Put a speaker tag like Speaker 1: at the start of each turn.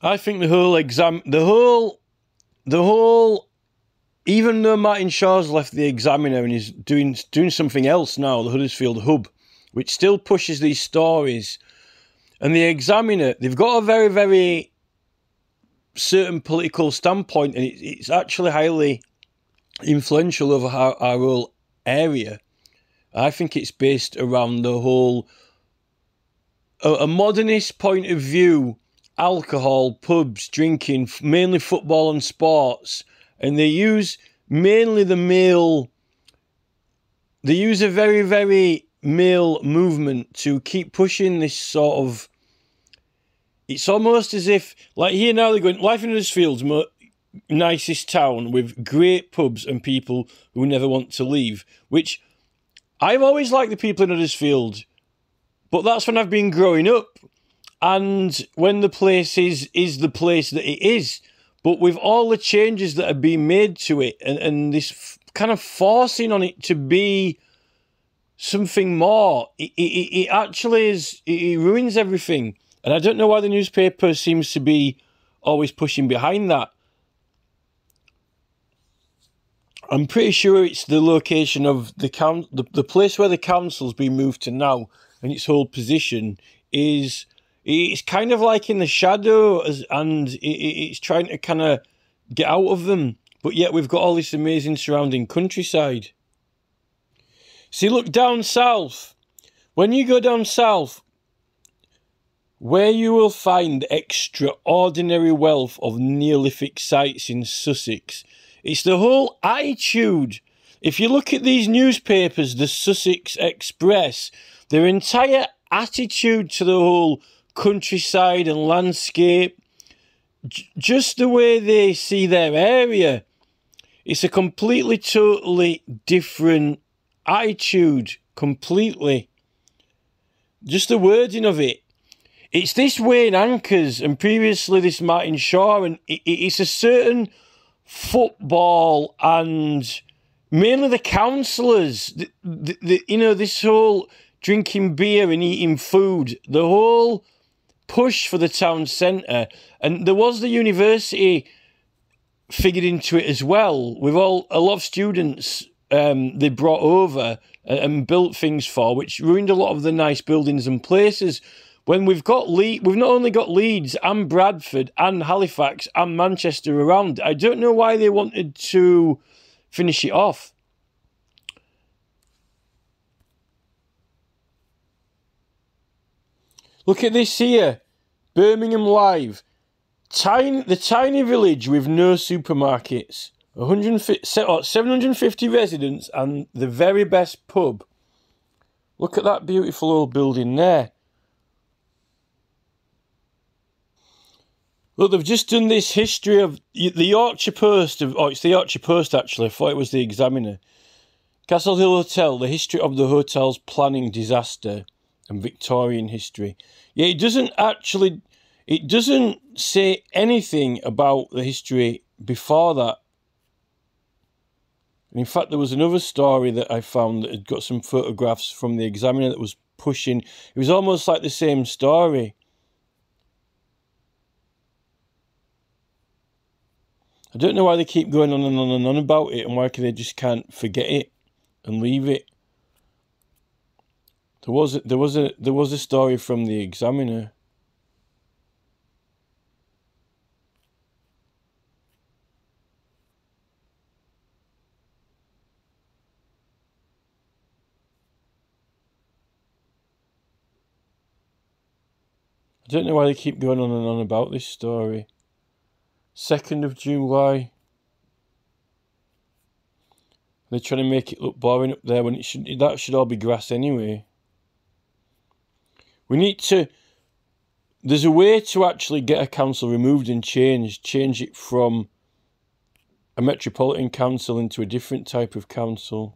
Speaker 1: I think the whole, even though Martin Shaw's left the Examiner and is doing something else now, the Huddersfield Hub, which still pushes these stories, and the Examiner, they've got a very, very certain political standpoint, and it's actually highly influential over our whole area. I think it's based around the whole, a modernist point of view, alcohol, pubs, drinking, mainly football and sports, and they use mainly the male, they use a very, very male movement to keep pushing this sort of, it's almost as if, like here now they're going, life in Huddersfield's nicest town with great pubs and people who never want to leave, which I've always liked the people in Huddersfield, but that's when I've been growing up and when the place is the place that it is. But with all the changes that have been made to it and this kind of forcing on it to be something more, it actually is, it ruins everything. And I don't know why the newspaper seems to be always pushing behind that. I'm pretty sure it's the location of the place where the council's been moved to now, and its whole position is, it's kind of like in the shadow, and it's trying to kind of get out of them. But yet we've got all this amazing surrounding countryside. See, look down south. When you go down south, where you will find extraordinary wealth of Neolithic sites in Sussex, it's the whole attitude. If you look at these newspapers, the Sussex Express, their entire attitude to the whole countryside and landscape, just the way they see their area, it's a completely, totally different attitude, completely. Just the wording of it. It's this Wayne Anchors and previously this Martin Shaw, and it's a certain football and mainly the councillors, you know, this whole drinking beer and eating food, the whole push for the town centre. And there was the university figured into it as well, with a lot of students they brought over and built things for, which ruined a lot of the nice buildings and places. When we've not only got Leeds and Bradford and Halifax and Manchester around, I don't know why they wanted to finish it off. Look at this here, Birmingham Live. The tiny village with no supermarkets, 750 residents and the very best pub. Look at that beautiful old building there. Look, they've just done this history of the Yorkshire Post. It's the Yorkshire Post, actually. I thought it was the Examiner. Castle Hill Hotel, the history of the hotel's planning disaster and Victorian history. Yeah, it doesn't say anything about the history before that. And in fact, there was another story that I found that had got some photographs from the Examiner that was pushing. It was almost like the same story. I don't know why they keep going on and on and on about it, and why they just can't forget it and leave it. There was a story from the Examiner. I don't know why they keep going on and on about this story. 2nd of July. They're trying to make it look boring up there when that should all be grass anyway. We need to, there's a way to actually get a council removed and change it from a metropolitan council into a different type of council.